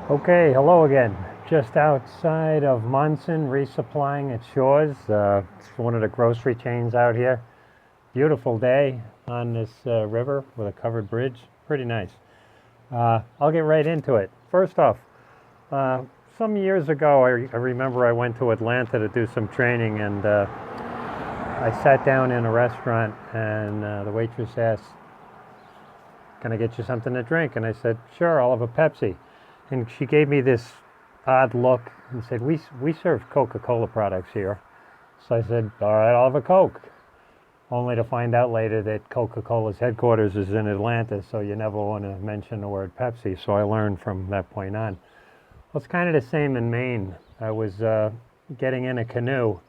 Okay, hello again. Just outside of Munson, resupplying its shores. It's one of the grocery chains out here. Beautiful day on this river with a covered bridge. Pretty nice. I'll get right into it. First off, uh, some years ago, I remember I went to Atlanta to do some training, and I sat down in a restaurant, and the waitress asked, "Can I get you something to drink?" And I said, "Sure, I'll have a Pepsi." And she gave me this odd look and said, we serve Coca-Cola products here. So I said, all right, I'll have a Coke. Only to find out later that Coca-Cola's headquarters is in Atlanta, so you never want to mention the word Pepsi. So I learned from that point on. Well, it's kind of the same in Maine. I was getting in a canoe,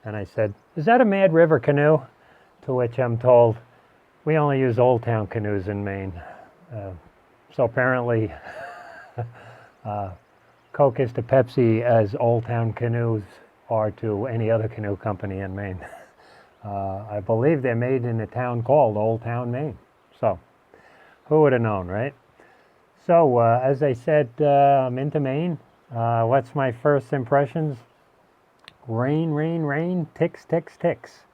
and I said, "Is that a Mad River canoe?" To which I'm told, "We only use Old Town canoes in Maine." So apparently, Coke is to Pepsi as Old Town canoes are to any other canoe company in Maine. I believe they're made in a town called Old Town, Maine. So, who would have known, right? So, as I said, I'm into Maine. What's my first impressions? Rain, rain, rain, ticks, ticks, ticks.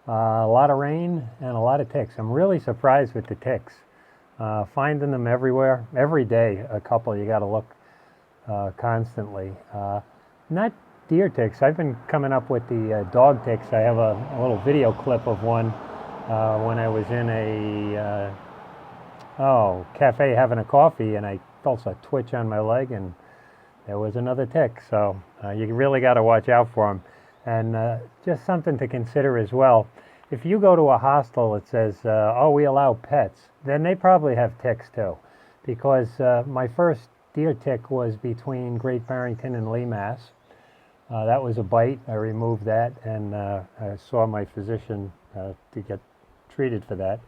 A lot of rain and a lot of ticks. I'm really surprised with the ticks. Finding them everywhere, every day, a couple. You got to look constantly. Not deer ticks. I've been coming up with the dog ticks. I have a little video clip of one when I was in a cafe having a coffee, and I felt a twitch on my leg, and there was another tick. So you really got to watch out for them. And just something to consider as well. If you go to a hostel that says, "Oh, we allow pets," then they probably have ticks too, because my first deer tick was between Great Barrington and Lee, Mass. That was a bite. I removed that, and I saw my physician to get treated for that.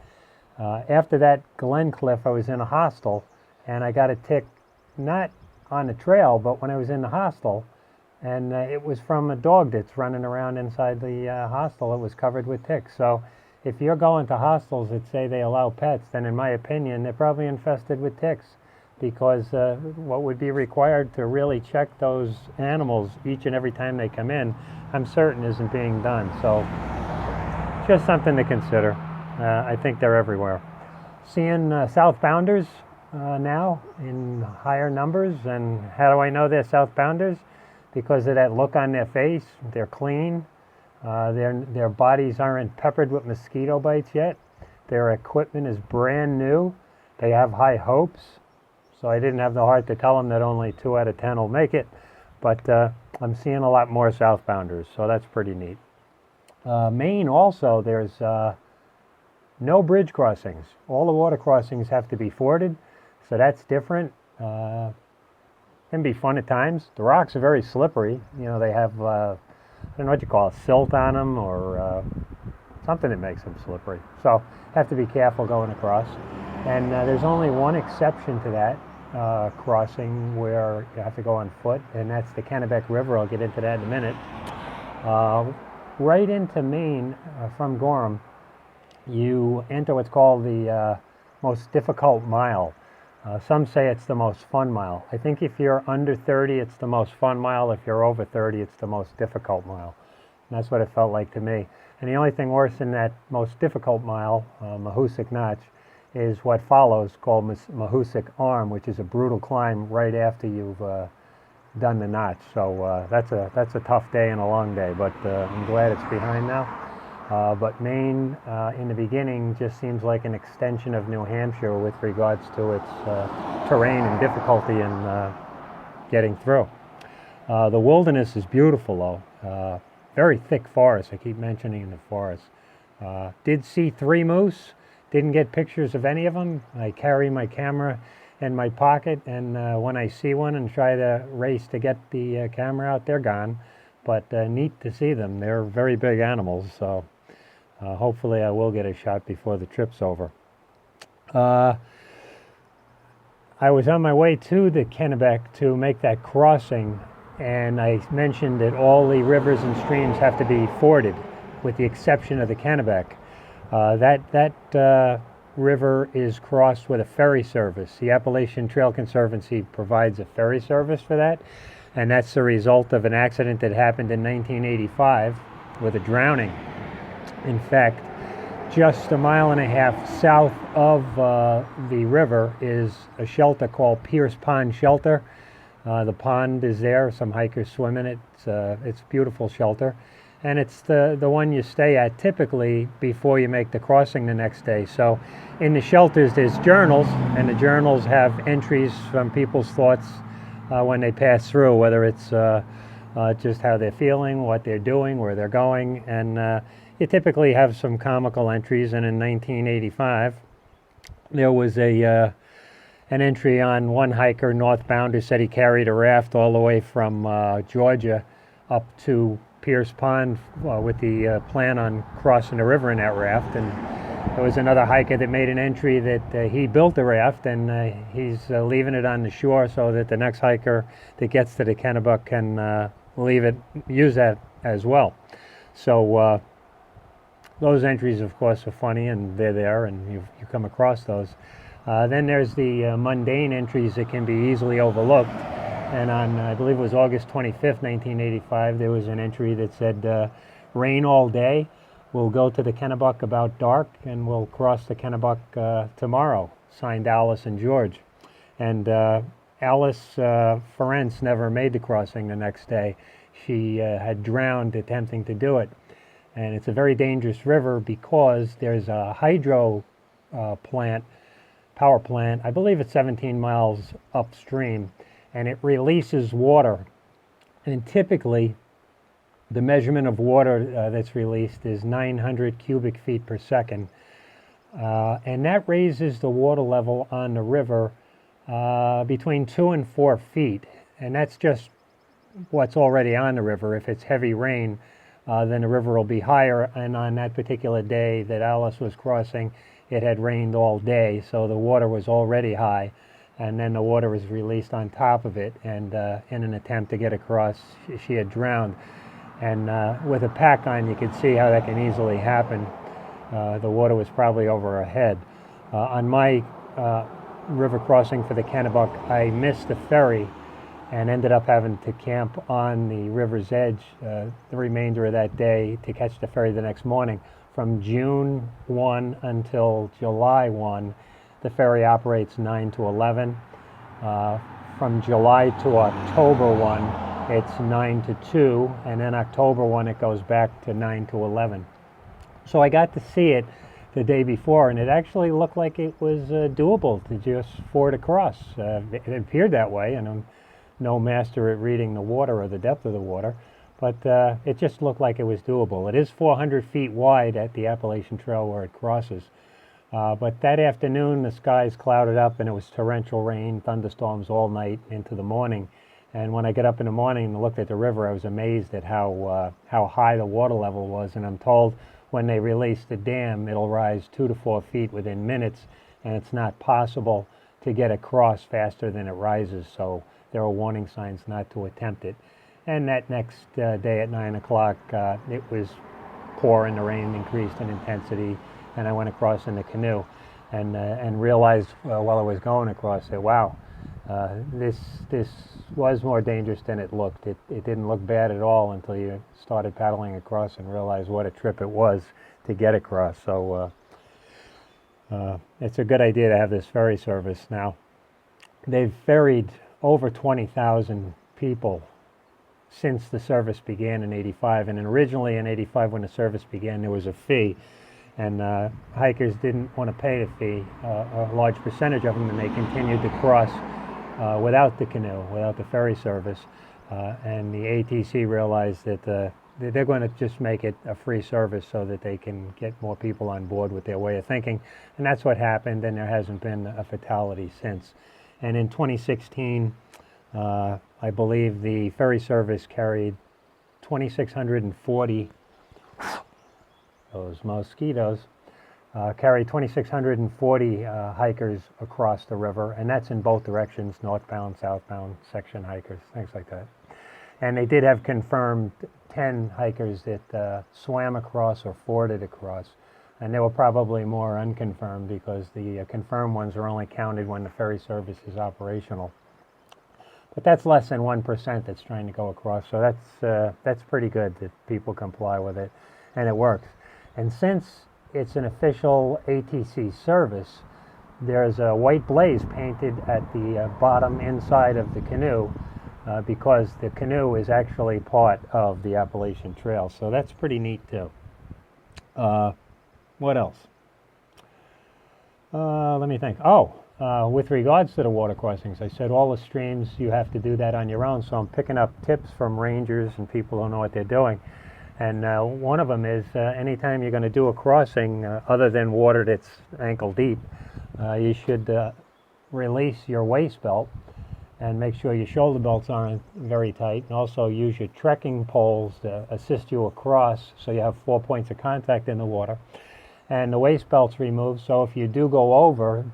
After that, Glencliff, I was in a hostel, and I got a tick, not on the trail, but when I was in the hostel, and it was from a dog that's running around inside the hostel. It was covered with ticks. So if you're going to hostels that say they allow pets, then in my opinion, they're probably infested with ticks, because what would be required to really check those animals each and every time they come in, I'm certain isn't being done. So just something to consider. I think they're everywhere. Seeing southbounders now in higher numbers. And how do I know they're southbounders? Because of that look on their face. They're clean. Their bodies aren't peppered with mosquito bites yet. Their equipment is brand new. They have high hopes. So I didn't have the heart to tell them that only 2 out of 10 will make it. But I'm seeing a lot more southbounders, so that's pretty neat. Maine also, there's no bridge crossings. All the water crossings have to be forded, so that's different. Can be fun at times. The rocks are very slippery. You know, they have, I don't know what you call it, silt on them, or something that makes them slippery. So have to be careful going across. And there's only one exception to that crossing where you have to go on foot, and that's the Kennebec River. I'll get into that in a minute. Right into Maine from Gorham, you enter what's called the most difficult mile. Some say it's the most fun mile. I think if you're under 30, it's the most fun mile. If you're over 30, it's the most difficult mile. And that's what it felt like to me. And the only thing worse than that most difficult mile, Mahoosic Notch, is what follows, called Mahoosic Arm, which is a brutal climb right after you've done the notch. So that's a tough day and a long day, but I'm glad it's behind now. But Maine, in the beginning, just seems like an extension of New Hampshire with regards to its terrain and difficulty in getting through. The wilderness is beautiful, though. Very thick forest. I keep mentioning the forest. Did see 3 moose. Didn't get pictures of any of them. I carry my camera in my pocket, and when I see one and try to race to get the camera out, they're gone. But neat to see them. They're very big animals, so hopefully I will get a shot before the trip's over. I was on my way to the Kennebec to make that crossing, and I mentioned that all the rivers and streams have to be forded, with the exception of the Kennebec. That river is crossed with a ferry service. The Appalachian Trail Conservancy provides a ferry service for that, and that's the result of an accident that happened in 1985 with a drowning. In fact, just a mile and a half south of the river is a shelter called Pierce Pond Shelter. The pond is there. Some hikers swim in it. It's a beautiful shelter. And it's the one you stay at typically before you make the crossing the next day. So in the shelters there's journals, and the journals have entries from people's thoughts when they pass through, whether it's just how they're feeling, what they're doing, where they're going. And you typically have some comical entries. And in 1985 there was an entry on one hiker northbound who said he carried a raft all the way from Georgia up to Pierce Pond with the plan on crossing the river in that raft. And there was another hiker that made an entry that he built the raft, and he's leaving it on the shore so that the next hiker that gets to the Kennebuck can use that as well. So those entries, of course, are funny, and they're there, and you come across those. Then there's the mundane entries that can be easily overlooked. And on, I believe it was August 25th, 1985, there was an entry that said, rain all day, we'll go to the Kennebuck about dark, and we'll cross the Kennebuck tomorrow, signed Alice and George. And Alice Ferenc never made the crossing the next day. She had drowned attempting to do it. And it's a very dangerous river because there's a hydro power plant, I believe it's 17 miles upstream, and it releases water. And typically, the measurement of water that's released is 900 cubic feet per second. And that raises the water level on the river between 2 and 4 feet. And that's just what's already on the river. If it's heavy rain, then the river will be higher. And on that particular day that Alice was crossing, it had rained all day, so the water was already high. And then the water was released on top of it, and in an attempt to get across, she had drowned. And with a pack on, you could see how that can easily happen. The water was probably over her head. On my river crossing for the Kennebuck, I missed the ferry and ended up having to camp on the river's edge the remainder of that day to catch the ferry the next morning. From June 1 until July 1, the ferry operates 9 to 11. From July to October 1, it's 9 to 2, and then October 1, it goes back to 9 to 11. So I got to see it the day before, and it actually looked like it was doable to just ford across. It appeared that way, and I'm no master at reading the water or the depth of the water, but it just looked like it was doable. It is 400 feet wide at the Appalachian Trail where it crosses. But that afternoon, the skies clouded up, and it was torrential rain, thunderstorms all night into the morning. And when I got up in the morning and looked at the river, I was amazed at how high the water level was. And I'm told when they release the dam, it'll rise 2 to 4 feet within minutes, and it's not possible to get across faster than it rises. So there are warning signs not to attempt it. And that next day at 9 o'clock, it was pouring. The rain increased in intensity, and I went across in the canoe and realized while I was going across that, wow, this was more dangerous than it looked. It didn't look bad at all until you started paddling across and realized what a trip it was to get across. So it's a good idea to have this ferry service. Now, they've ferried over 20,000 people since the service began in 85. And originally in 85, when the service began, there was a fee. And hikers didn't want to pay the fee, a large percentage of them, and they continued to cross without the canoe, without the ferry service. And the ATC realized that they're going to just make it a free service so that they can get more people on board with their way of thinking. And that's what happened, and there hasn't been a fatality since. And in 2016, I believe the ferry service carried 2,640 those mosquitoes, carry 2,640 hikers across the river, and that's in both directions, northbound, southbound, section hikers, things like that. And they did have confirmed 10 hikers that swam across or forded across, And there were probably more unconfirmed because the confirmed ones are only counted when the ferry service is operational. But that's less than 1% that's trying to go across. So that's pretty good that people comply with it, and it works. And since it's an official ATC service, there's a white blaze painted at the bottom inside of the canoe because the canoe is actually part of the Appalachian Trail. So that's pretty neat too. What else? Let me think. With regards to the water crossings, I said all the streams, you have to do that on your own. So I'm picking up tips from rangers and people who know what they're doing. And one of them is anytime you're going to do a crossing, other than water that's ankle deep, you should release your waist belt and make sure your shoulder belts aren't very tight. And also use your trekking poles to assist you across so you have 4 points of contact in the water. And the waist belt's removed, so if you do go over,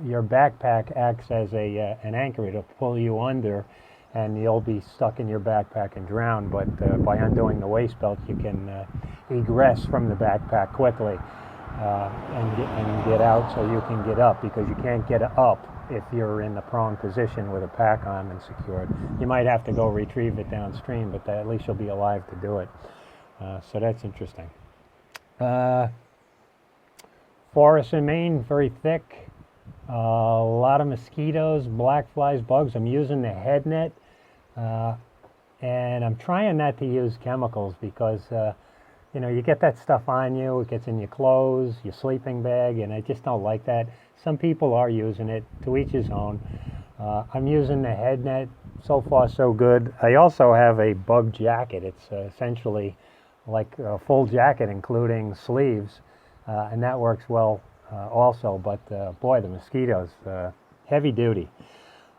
your backpack acts as an anchor. It'll pull you under, and you'll be stuck in your backpack and drown. But by undoing the waist belt, you can egress from the backpack quickly and get out so you can get up, because you can't get up if you're in the prone position with a pack on and secured. You might have to go retrieve it downstream, but at least you'll be alive to do it. So that's interesting. Forest in Maine, very thick. A lot of mosquitoes, black flies, bugs. I'm using the head net, and I'm trying not to use chemicals because you get that stuff on you. It gets in your clothes, your sleeping bag, and I just don't like that. Some people are using it. To each his own. I'm using the head net. So far, so good. I also have a bug jacket. It's essentially like a full jacket, including sleeves. And that works well also, but boy, the mosquitoes, heavy duty.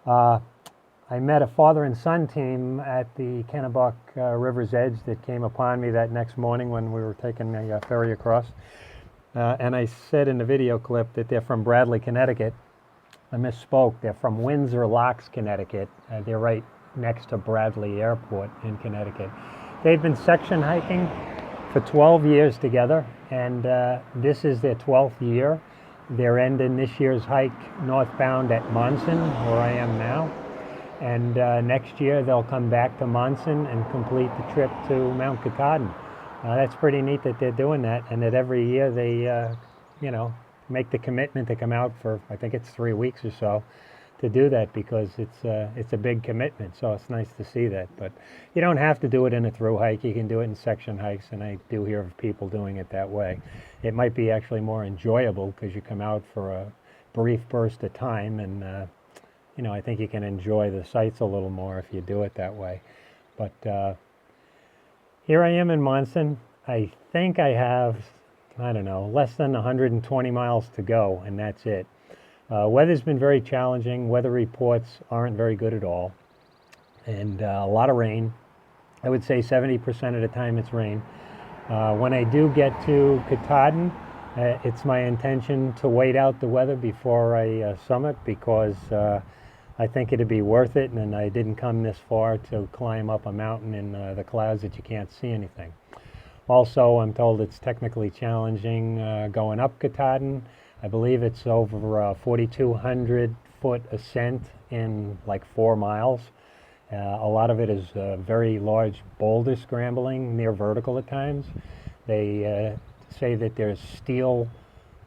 I met a father and son team at the Kennebec River's Edge that came upon me that next morning when we were taking a ferry across. And I said in the video clip that they're from Bradley, Connecticut. I misspoke. They're from Windsor Locks, Connecticut. They're right next to Bradley Airport in Connecticut. They've been section hiking for 12 years together, and this is their 12th year. They're ending this year's hike northbound at Monson, where I am now, and next year they'll come back to Monson and complete the trip to Mount Katahdin. That's pretty neat that they're doing that, and that every year they make the commitment to come out for, I think it's 3 weeks or so, to do that, because it's a big commitment. So it's nice to see that. But you don't have to do it in a through hike. You can do it in section hikes, and I do hear of people doing it that way. It might be actually more enjoyable because you come out for a brief burst of time, and I think you can enjoy the sights a little more if you do it that way. But here I am in Monson. I think I have, less than 120 miles to go, and that's it. Weather's been very challenging. Weather reports aren't very good at all. And a lot of rain. I would say 70% of the time it's rain. When I do get to Katahdin, it's my intention to wait out the weather before I summit, because I think it'd be worth it, and I didn't come this far to climb up a mountain in the clouds that you can't see anything. Also, I'm told it's technically challenging going up Katahdin. I believe it's over 4,200 foot ascent in like 4 miles. A lot of it is very large boulder scrambling, near vertical at times. They say that there's steel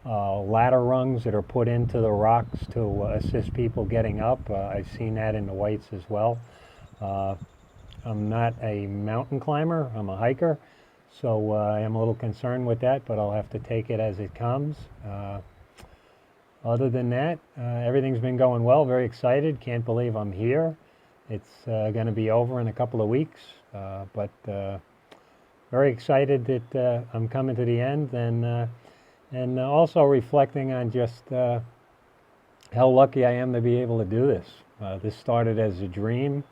ladder rungs that are put into the rocks to assist people getting up. I've seen that in the whites as well. I'm not a mountain climber, I'm a hiker, so I am a little concerned with that, but I'll have to take it as it comes. Other than that, everything's been going well. Very excited. Can't believe I'm here. It's going to be over in a couple of weeks, but very excited that I'm coming to the end, and also reflecting on just how lucky I am to be able to do this. This started as a dream,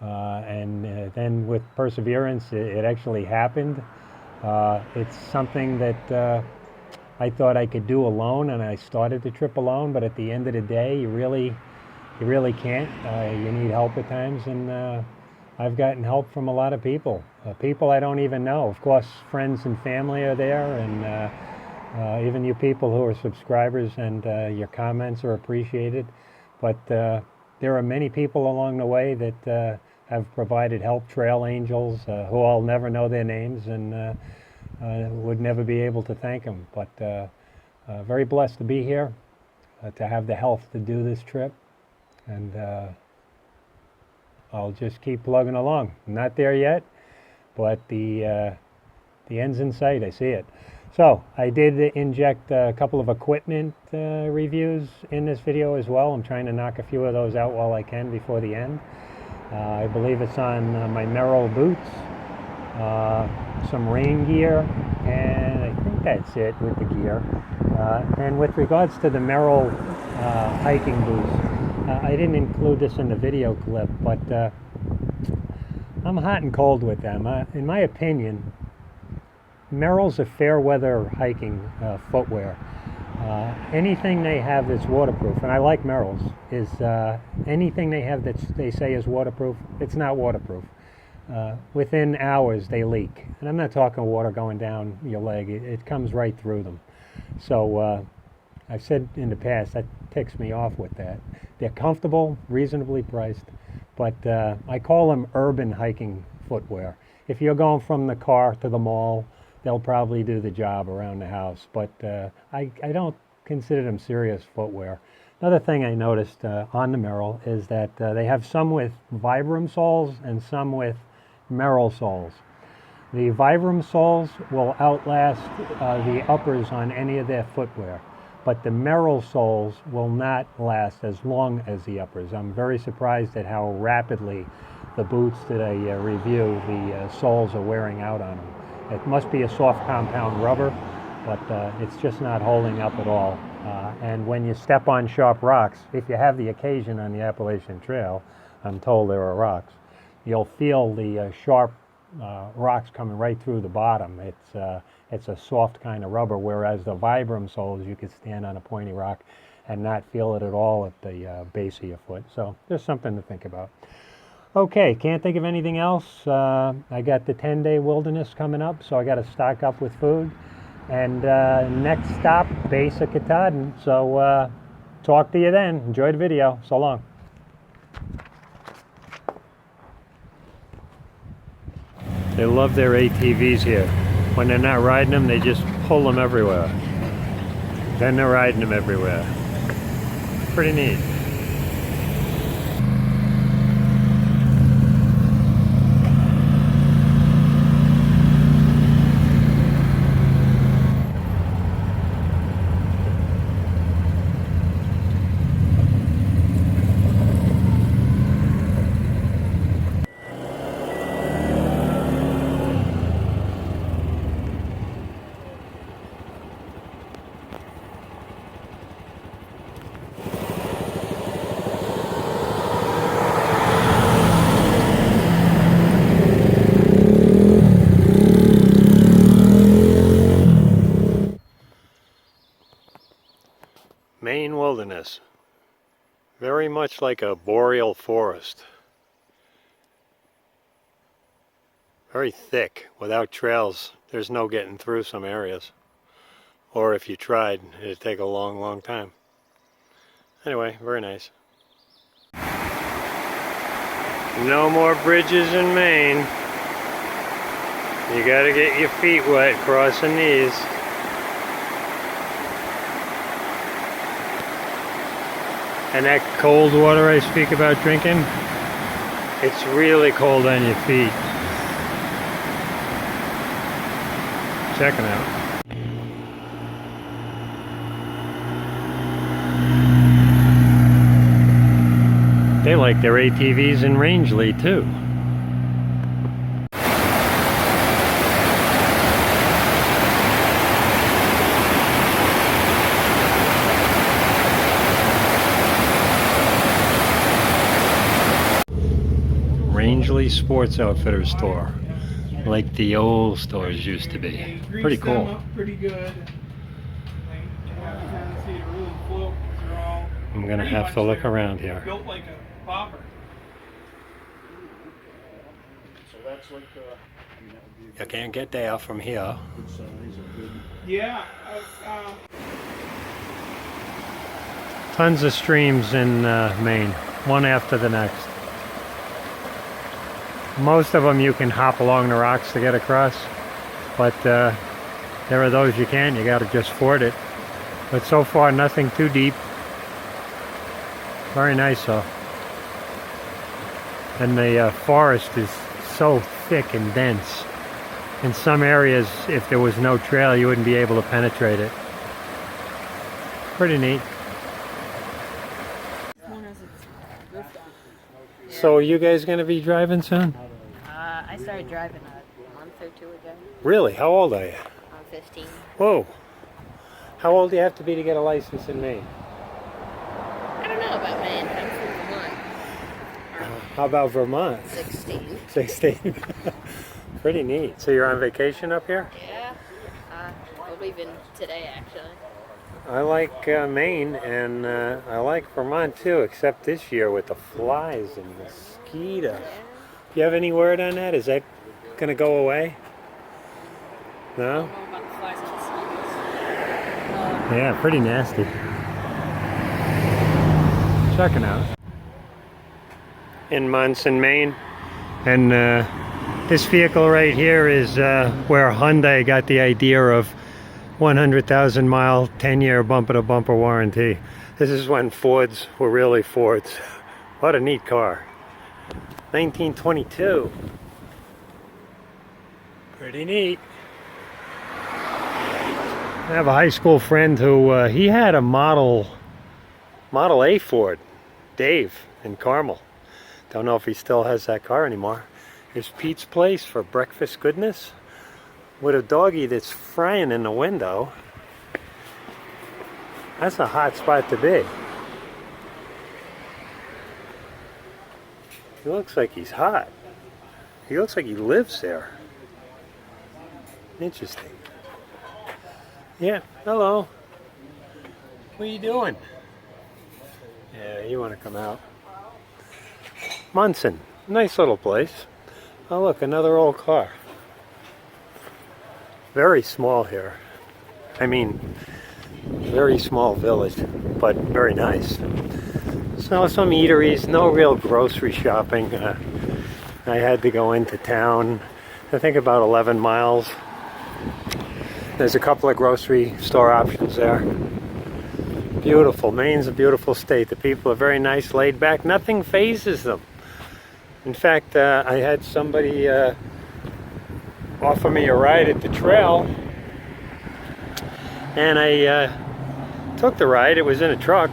and then with perseverance, it actually happened. It's something that I thought I could do alone, and I started the trip alone, but at the end of the day, you really can't. You need help at times, and I've gotten help from a lot of people. People I don't even know. Of course, friends and family are there, and even you people who are subscribers, and your comments are appreciated. But there are many people along the way that have provided help, trail angels, who I'll never know their names and would never be able to thank them. But very blessed to be here, to have the health to do this trip, and I'll just keep plugging along. I'm not there yet, but the end's in sight. I see it. So I did inject a couple of equipment reviews in this video as well. I'm trying to knock a few of those out while I can before the end. I believe it's on my Merrill boots, some rain gear, and I think that's it with the gear. And with regards to the Merrill hiking boots, I didn't include this in the video clip, but I'm hot and cold with them. In my opinion, Merrell's a fair weather hiking footwear. Anything they have that's waterproof, and I like Merrell's, is anything they have that they say is waterproof, it's not waterproof. Within hours they leak. And I'm not talking water going down your leg, it comes right through them. So I've said in the past, that ticks me off with that. They're comfortable, reasonably priced, but I call them urban hiking footwear. If you're going from the car to the mall, they'll probably do the job around the house, but I don't consider them serious footwear. Another thing I noticed on the Merrill is that they have some with Vibram soles and some with Merrill soles. The Vibram soles will outlast the uppers on any of their footwear, but the Merrill soles will not last as long as the uppers. I'm very surprised at how rapidly the boots that I review, the soles are wearing out on them. It must be a soft compound rubber, but it's just not holding up at all. And when you step on sharp rocks, if you have the occasion on the Appalachian Trail, I'm told there are rocks, you'll feel the sharp rocks coming right through the bottom. It's a soft kind of rubber, whereas the Vibram soles, you could stand on a pointy rock and not feel it at all at the base of your foot. So there's something to think about. Okay, can't think of anything else. I got the 10-day wilderness coming up, so I got to stock up with food. And next stop, base of Katahdin. So talk to you then. Enjoy the video. So long. They love their ATVs here. When they're not riding them, they just pull them everywhere. Then they're riding them everywhere. Pretty neat. Maine wilderness, very much like a boreal forest. Very thick, without trails, there's no getting through some areas. Or if you tried, it'd take a long, long time. Anyway, very nice. No more bridges in Maine. You gotta get your feet wet crossing these. And that cold water I speak about drinking, it's really cold on your feet. Check them out. They like their ATVs in Rangeley too. Rangeley Sports Outfitters store, like the old stores used to be. Pretty cool. Pretty good. I'm gonna have to look around here. Built like a popper. So that that's like, I mean, that would be a You can't get there from here. good size, a good. Yeah. Tons of streams in Maine, one after the next. Most of them you can hop along the rocks to get across, but there are those you can't. You got to just ford it. But so far, nothing too deep. Very nice though. And the forest is so thick and dense. In some areas, if there was no trail, you wouldn't be able to penetrate it. Pretty neat. So are you guys going to be driving soon? I started driving a month or two ago. Really? How old are you? I'm 15. Whoa. How old do you have to be to get a license in Maine? I don't know about Maine. I'm from Vermont. How about Vermont? 16. 16. Pretty neat. So you're on vacation up here? Yeah. We're leaving today, actually. I like Maine, and I like Vermont too, except this year with the flies and mosquitoes. Do you have any word on that? Is that going to go away? No? I don't know about the flies and mosquitoes. Yeah, pretty nasty. Checking out. In Munson, Maine. And this vehicle right here is where Hyundai got the idea of 100,000 mile, 10-year bumper-to-bumper warranty. This is when Fords were really Fords. What a neat car. 1922. Pretty neat. I have a high school friend who he had a Model A Ford, Dave, in Carmel. Don't know if he still has that car anymore. Here's Pete's place for breakfast goodness with a doggy that's frying in the window. That's a hot spot to be. He looks like he's hot. He looks like he lives there. Interesting. Yeah, hello. What are you doing? Yeah, you want to come out. Munson, nice little place. Oh look, another old car. Very small here. I mean, very small village, but very nice. So some eateries, no real grocery shopping. I had to go into town, I think about 11 miles. There's a couple of grocery store options there. Beautiful. Maine's a beautiful state. The people are very nice, laid back. Nothing phases them. In fact, I had somebody offer me a ride at the trail, and I took the ride. It was in a truck,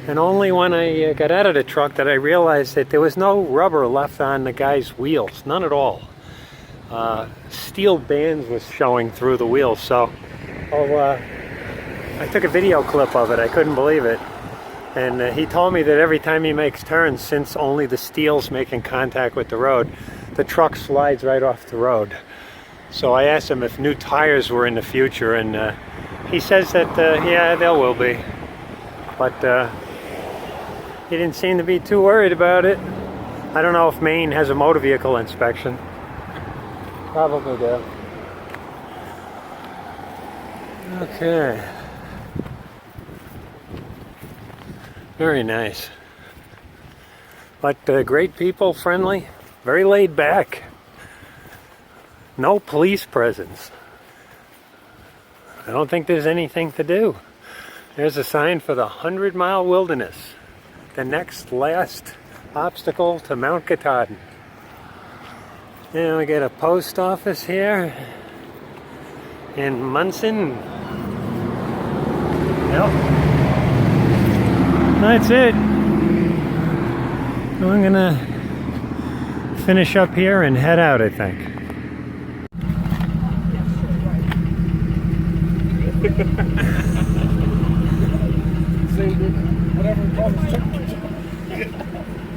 and only when I got out of the truck that I realized that there was no rubber left on the guy's wheels, none at all. Steel bands was showing through the wheels, so I took a video clip of it. I couldn't believe it. And he told me that every time he makes turns, since only the steel's making contact with the road, the truck slides right off the road. So I asked him if new tires were in the future, and he says that, yeah, there will be. But he didn't seem to be too worried about it. I don't know if Maine has a motor vehicle inspection. Probably do. Okay. Very nice. But great people, friendly, very laid back. No police presence. I don't think there's anything to do. There's a sign for the 100-mile wilderness. The next last obstacle to Mount Katahdin. And we got a post office here in Munson. Yep. That's it. I'm gonna finish up here and head out, I think.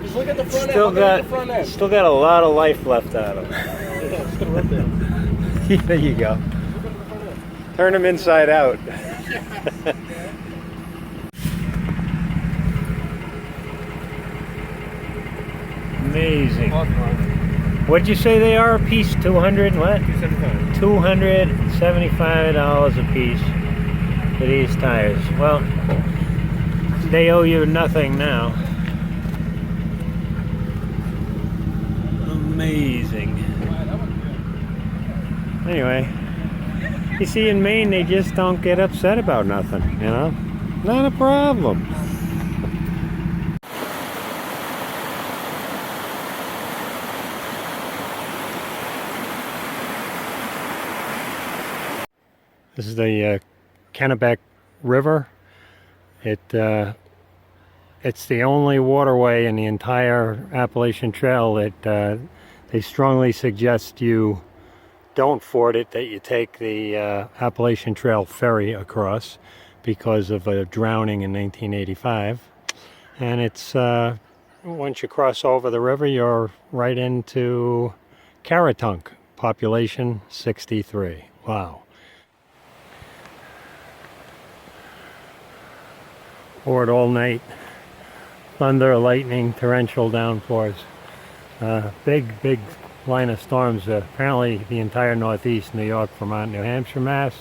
Just look at the front end. Still got a lot of life left out of them. There you go. Turn them inside out. Amazing. What'd you say they are a piece? 200 what? $275. $275 a piece for these tires. Well, they owe you nothing now. Amazing. Anyway, you see, in Maine, they just don't get upset about nothing, you know? Not a problem. This is the Kennebec River. It's the only waterway in the entire Appalachian Trail that they strongly suggest you don't ford it, that you take the Appalachian Trail ferry across because of a drowning in 1985. And it's once you cross over the river, you're right into Saratoga, population 63. Wow. Poured all night. Thunder, lightning, torrential downpours. Big line of storms. Apparently the entire Northeast, New York, Vermont, New Hampshire, Mass,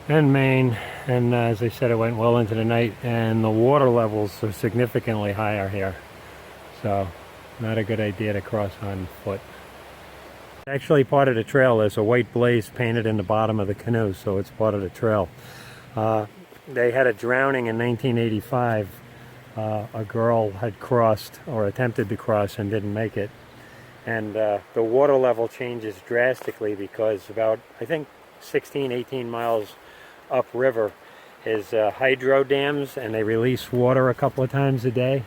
and Maine. And as I said, it went well into the night, and the water levels are significantly higher here. So, not a good idea to cross on foot. Actually, part of the trail, there's a white blaze painted in the bottom of the canoe, so it's part of the trail. They had a drowning in 1985. A girl had crossed, or attempted to cross, and didn't make it. And the water level changes drastically because about, I think, 16, 18 miles upriver is hydro dams, and they release water a couple of times a day.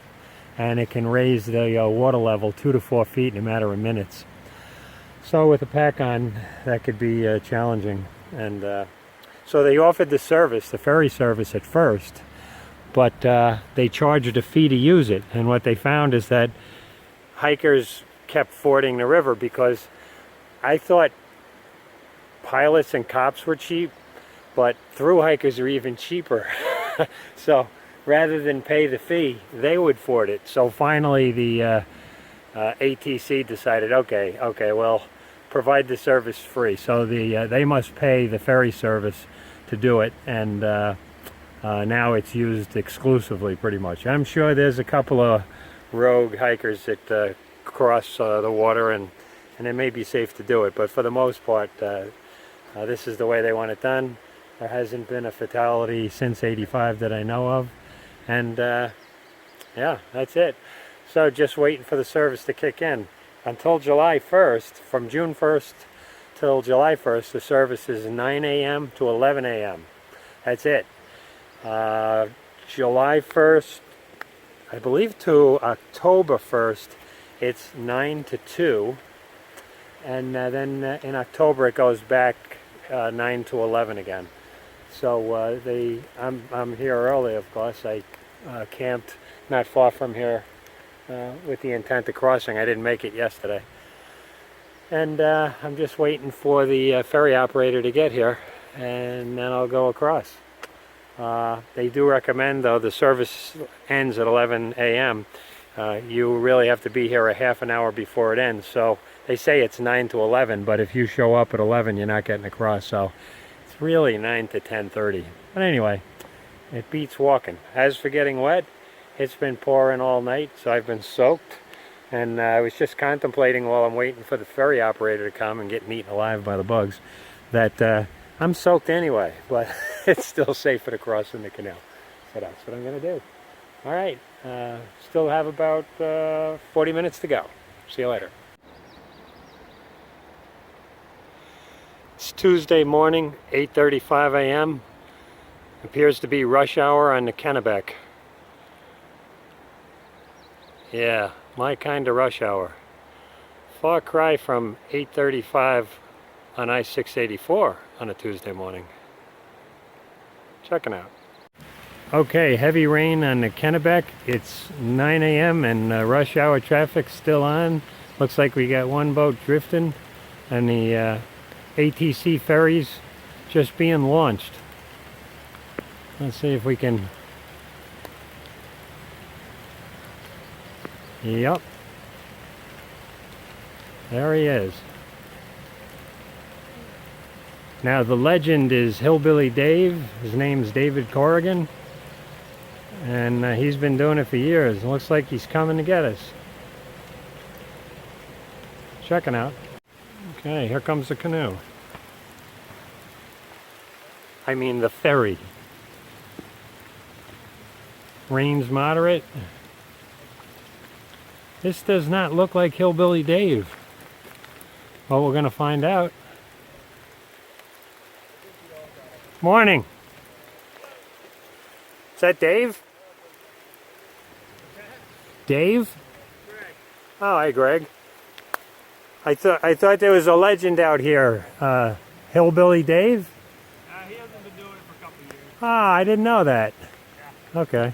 And it can raise the water level 2 to 4 feet in a matter of minutes. So with a pack on, that could be challenging. And so they offered the service, the ferry service at first, but they charged a fee to use it. And what they found is that hikers kept fording the river, because I thought pilots and cops were cheap, but thru hikers are even cheaper. So rather than pay the fee, they would ford it. So finally the ATC decided, okay, well, provide the service free. So they must pay the ferry service to do it, and now it's used exclusively pretty much. I'm sure there's a couple of rogue hikers that cross the water, and it may be safe to do it, but for the most part this is the way they want it done. There hasn't been a fatality since '85 that I know of, and yeah, that's it. So just waiting for the service to kick in until July 1st. From June 1st till July 1st, the service is 9 a.m. to 11 a.m. That's it. July 1st, I believe, to October 1st, it's 9 to 2, and then in October it goes back 9 to 11 again. So I'm here early, of course. I camped not far from here with the intent of crossing. I didn't make it yesterday, and I'm just waiting for the ferry operator to get here, and then I'll go across. They do recommend, though, the service ends at 11 a.m. You really have to be here a half an hour before it ends. So they say it's 9 to 11, but if you show up at 11, you're not getting across. So it's really 9 to 10:30. But anyway, it beats walking. As for getting wet, it's been pouring all night, so I've been soaked. And I was just contemplating, while I'm waiting for the ferry operator to come and get eaten alive by the bugs, that I'm soaked anyway, but it's still safer to cross in the canal. So that's what I'm going to do. All right, still have about 40 minutes to go. See you later. It's Tuesday morning, 8:35 a.m. Appears to be rush hour on the Kennebec. Yeah, my kind of rush hour. Far cry from 8:35 on I-684 on a Tuesday morning. Checking out. Okay, heavy rain on the Kennebec. It's 9 a.m. and rush hour traffic's still on. Looks like we got one boat drifting, and the ATC ferries just being launched. Let's see if we can... Yep. There he is. Now the legend is Hillbilly Dave. His name's David Corrigan. And he's been doing it for years. It looks like he's coming to get us. Checking out. Okay, here comes the canoe. I mean the ferry. Rain's moderate. This does not look like Hillbilly Dave. Well, we're going to find out. Morning. Is that Dave? Dave? Greg. Oh, hi, Greg. I thought there was a legend out here. Hillbilly Dave? He hasn't been doing it for a couple of years. Ah, I didn't know that. Okay.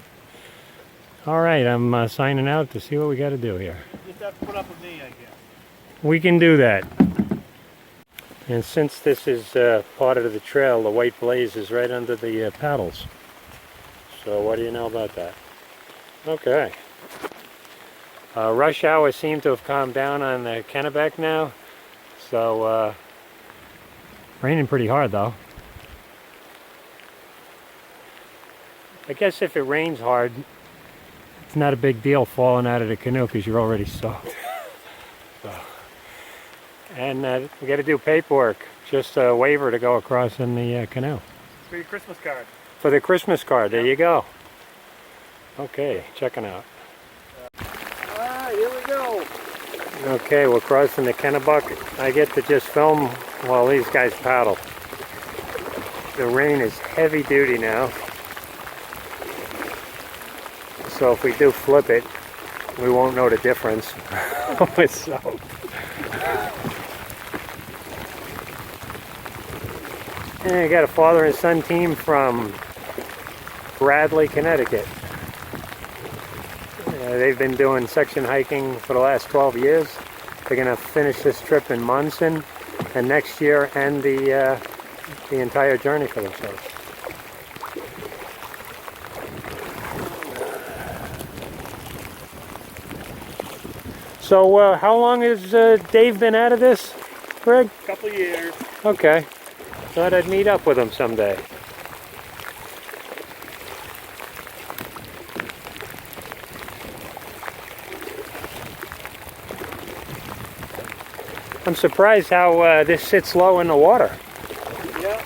All right, I'm signing out to see what we got to do here. You just have to put up with me, I guess. We can do that. And since this is part of the trail, the white blaze is right under the paddles. So what do you know about that? Okay. Rush hour seemed to have calmed down on the Kennebec now. So raining pretty hard though. I guess if it rains hard, it's not a big deal falling out of the canoe because you're already soaked. So. And we got to do paperwork, just a waiver to go across in the canoe. For your Christmas card. For the Christmas card, there you go. Okay, checking out. Alright, here we go. Okay, we're crossing the Kennebec. I get to just film while these guys paddle. The rain is heavy duty now. So if we do flip it, we won't know the difference. It's soaked. And I got a father and son team from Bradley, Connecticut. They've been doing section hiking for the last 12 years. They're going to finish this trip in Munson, and next year end the entire journey for themselves. So how long has Dave been out of this, Greg? A couple of years. Okay. Thought I'd meet up with him someday. I'm surprised how this sits low in the water. Yeah.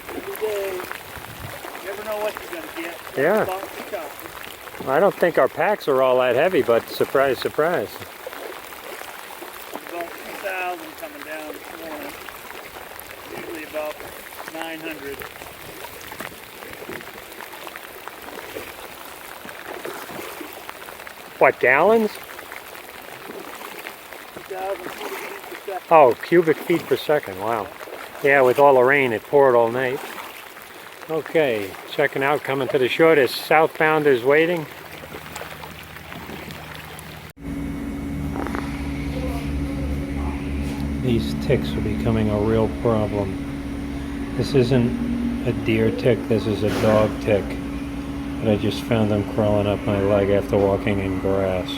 Every day. You never know what you're going to get. Yeah. I don't think our packs are all that heavy, but surprise, surprise. About 2,000 coming down this morning. Usually about 900. What, gallons? 2,000 cubic feet per second. Oh, cubic feet per second, wow. Yeah, with all the rain, it poured all night. Okay, checking out, coming to the shore. This southbounders waiting. These ticks are becoming a real problem. This isn't a deer tick, this is a dog tick. But I just found them crawling up my leg after walking in grass.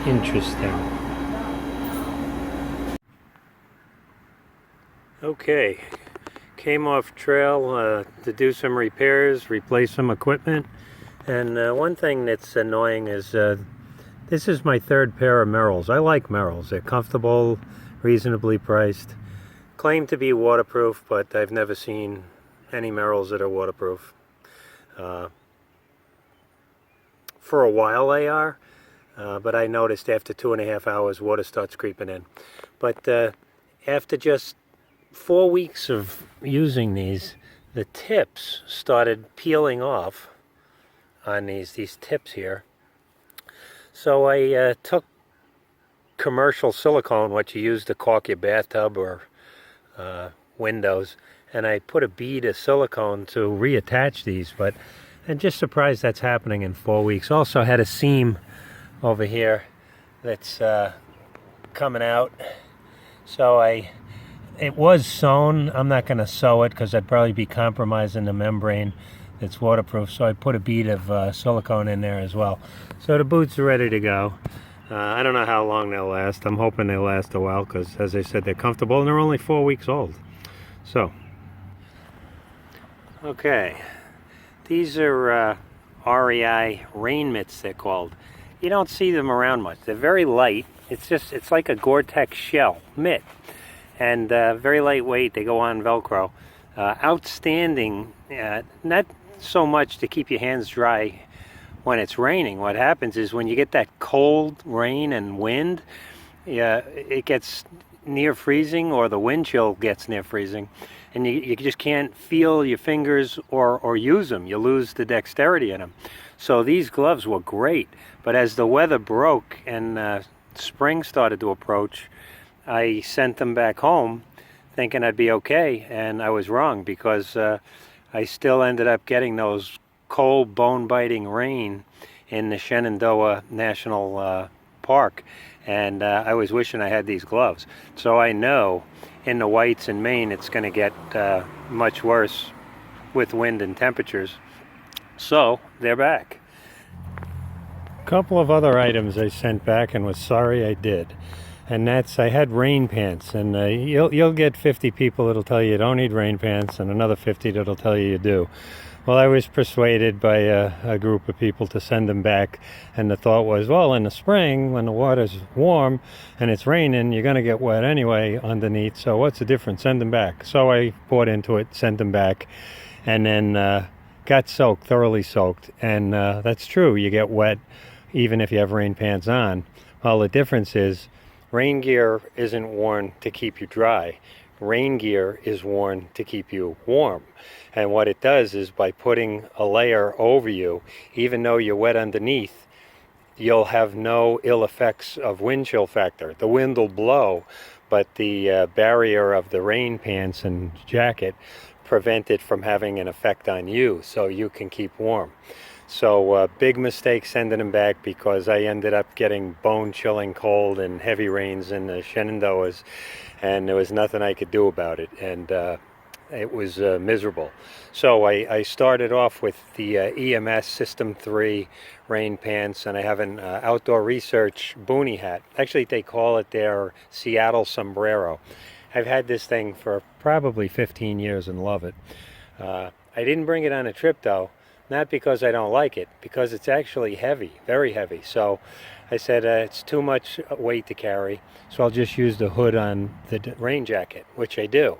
Interesting. Okay, came off trail to do some repairs, replace some equipment, and one thing that's annoying is this is my third pair of Merrills. I like Merrills. They're comfortable, reasonably priced, claim to be waterproof, but I've never seen any Merrills that are waterproof. For a while they are, but I noticed after 2.5 hours water starts creeping in. But after just 4 weeks of using these, the tips started peeling off on these tips here. So I took commercial silicone, what you use to caulk your bathtub or windows, and I put a bead of silicone to reattach these, but I'm just surprised that's happening in 4 weeks. Also had a seam over here that's coming out. So it was sewn. I'm not going to sew it because I'd probably be compromising the membrane. It's waterproof, so I put a bead of silicone in there as well. So the boots are ready to go. I don't know how long they'll last. I'm hoping they'll last a while because, as I said, they're comfortable and they're only 4 weeks old. So, okay, these are REI rain mitts, they're called. You don't see them around much. They're very light. It's like a Gore-Tex shell mitt, and very lightweight. They go on Velcro. Outstanding. Not so much to keep your hands dry when it's raining. What happens is when you get that cold rain and wind, it gets near freezing, or the wind chill gets near freezing, and you just can't feel your fingers or use them. You lose the dexterity in them. So these gloves were great, but as the weather broke and spring started to approach, I sent them back home thinking I'd be okay, and I was wrong, because I still ended up getting those cold, bone-biting rain in the Shenandoah National Park, and I was wishing I had these gloves. So I know in the whites in Maine it's going to get much worse with wind and temperatures. So they're back. A couple of other items I sent back and was sorry I did. And that's, I had rain pants, and you'll get 50 people that'll tell you don't need rain pants, and another 50 that'll tell you you do. Well, I was persuaded by a group of people to send them back, and the thought was, well, in the spring, when the water's warm and it's raining, you're going to get wet anyway underneath, so what's the difference? Send them back. So I bought into it, sent them back, and then got soaked, thoroughly soaked. And that's true, you get wet even if you have rain pants on. Well, the difference is, rain gear isn't worn to keep you dry. Rain gear is worn to keep you warm. And what it does is, by putting a layer over you, even though you're wet underneath, you'll have no ill effects of wind chill factor. The wind will blow, but the barrier of the rain pants and jacket prevent it from having an effect on you, so you can keep warm. So big mistake sending them back, because I ended up getting bone-chilling cold and heavy rains in the Shenandoahs, and there was nothing I could do about it, and it was miserable. So I started off with the EMS System 3 rain pants, and I have an outdoor research boonie hat. Actually, they call it their Seattle sombrero. I've had this thing for probably 15 years and love it. I didn't bring it on a trip, though. Not because I don't like it, because it's actually heavy, very heavy. So I said it's too much weight to carry, so I'll just use the hood on the rain jacket, which I do.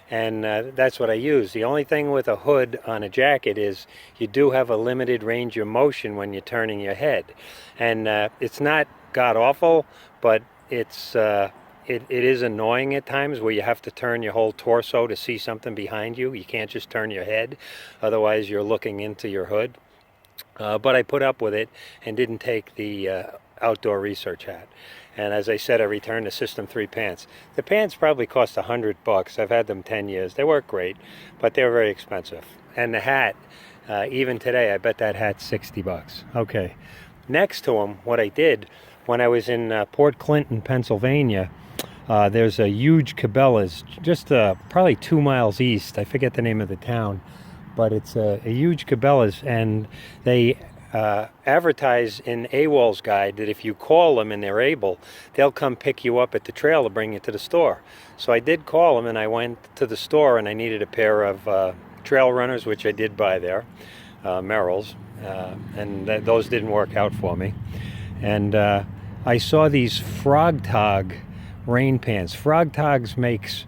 And that's what I use. The only thing with a hood on a jacket is you do have a limited range of motion when you're turning your head. And it's not god-awful, but it is annoying at times, where you have to turn your whole torso to see something behind you. You can't just turn your head, otherwise you're looking into your hood. But I put up with it and didn't take the outdoor research hat. And as I said, I returned the System 3 pants. The pants probably cost $100. I've had them 10 years. They work great, but they're very expensive. And the hat, even today, I bet that hat's $60. Okay. Next to them, what I did, when I was in Port Clinton, Pennsylvania, there's a huge Cabela's, just probably 2 miles east. I forget the name of the town, but it's a huge Cabela's, and they advertise in AWOL's guide that if you call them and they're able, they'll come pick you up at the trail to bring you to the store. So I did call them, and I went to the store, and I needed a pair of trail runners, which I did buy there, Merrell's, and those didn't work out for me. And I saw these Frog Tog rain pants. Frog Togs makes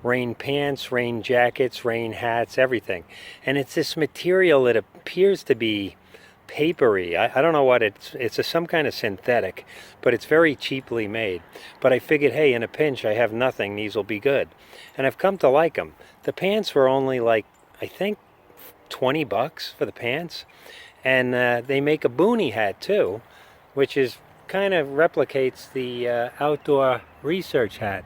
rain pants, rain jackets, rain hats, everything. And it's this material that appears to be papery. I don't know what it's some kind of synthetic, but it's very cheaply made. But I figured, hey, in a pinch, I have nothing, these will be good. And I've come to like them. The pants were only like, I think, $20 for the pants. And they make a boonie hat too, which is kind of replicates the outdoor research hat.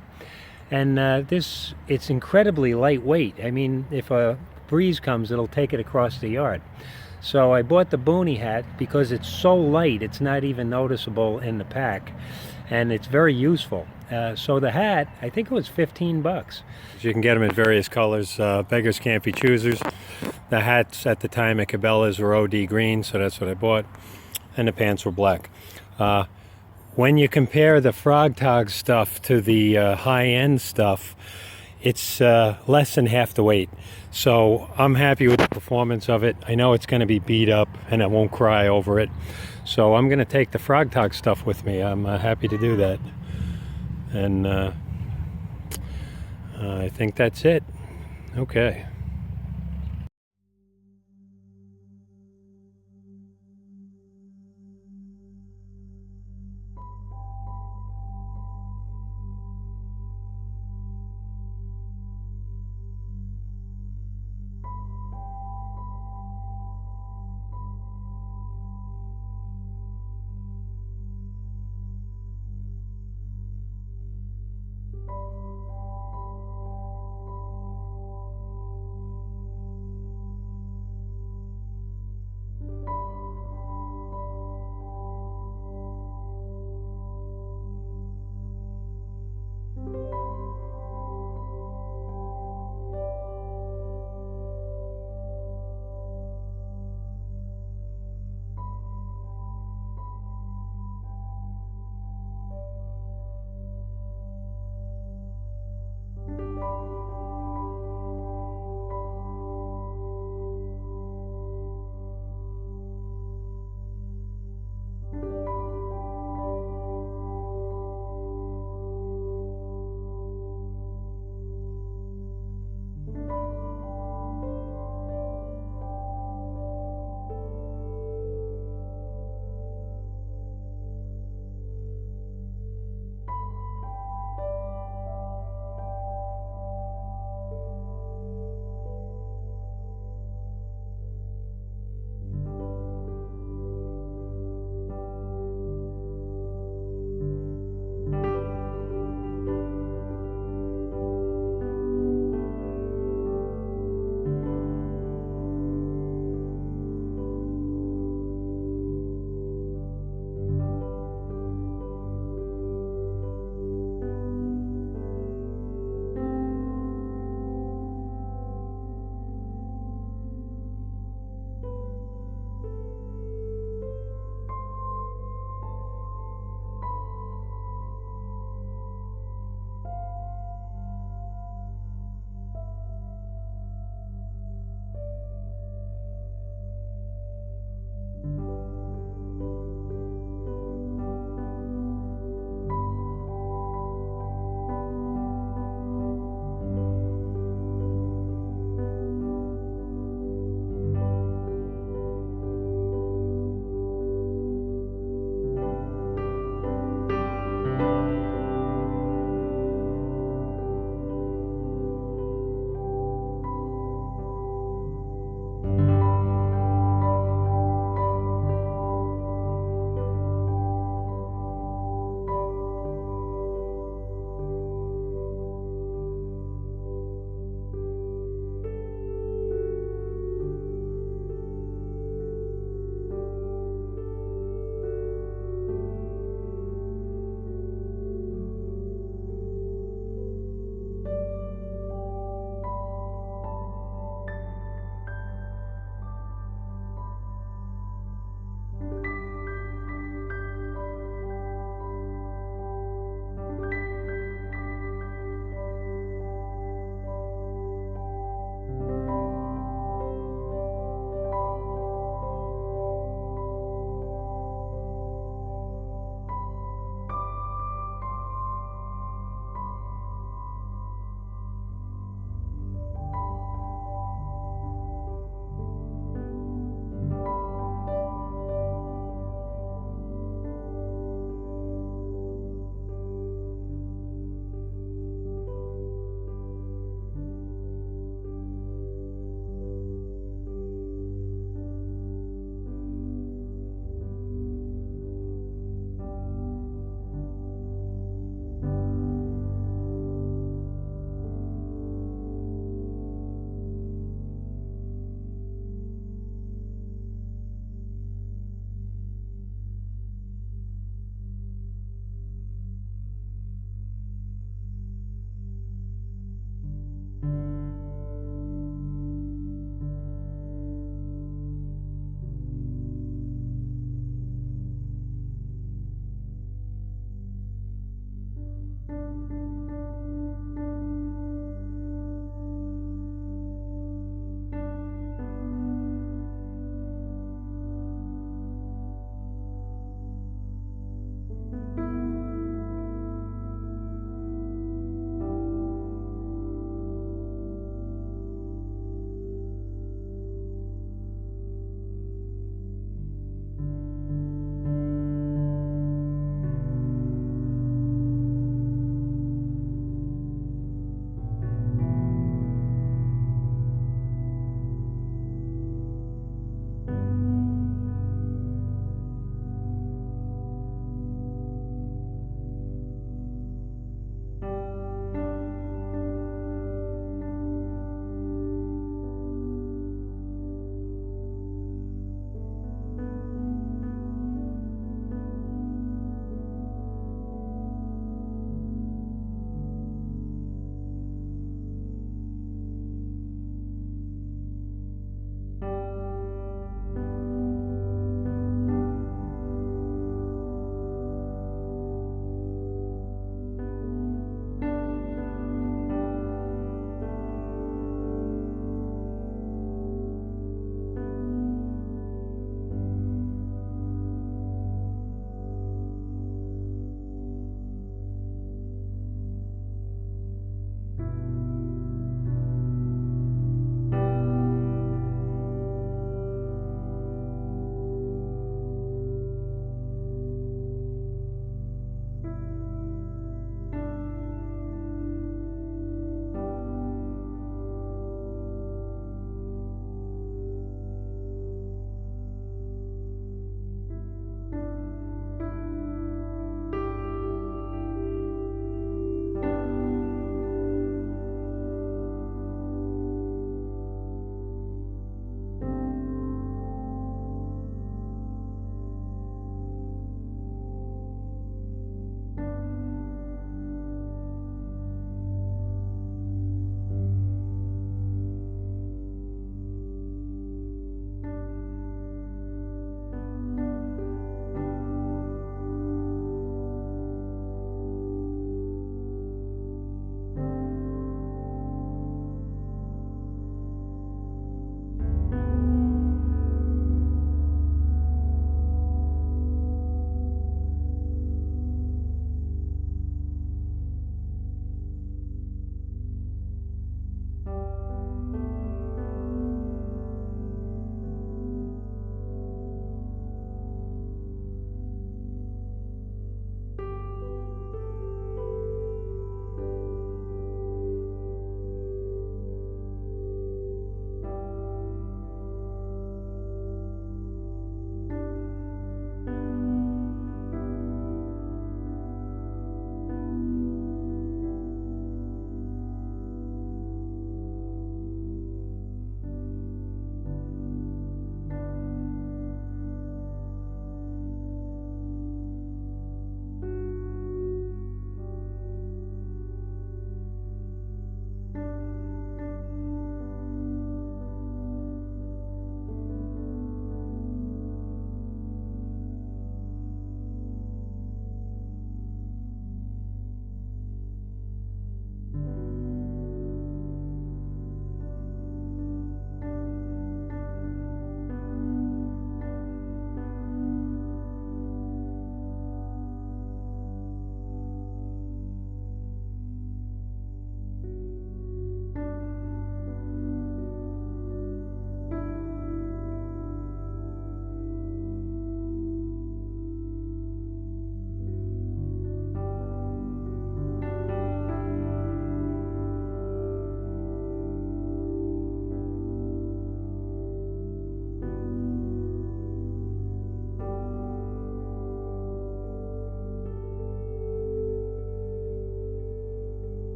And it's incredibly lightweight. I mean, if a breeze comes, it'll take it across the yard. So I bought the boonie hat because it's so light, it's not even noticeable in the pack, and it's very useful. So the hat, I think it was $15. You can get them in various colors. Beggars can't be choosers. The hats at the time at Cabela's were OD green, so that's what I bought, and the pants were black. When you compare the Frog Tog stuff to the high-end stuff, it's less than half the weight. So I'm happy with the performance of it. I know it's going to be beat up and I won't cry over it. So I'm going to take the Frog Tog stuff with me. I'm happy to do that. And I think that's it. Okay.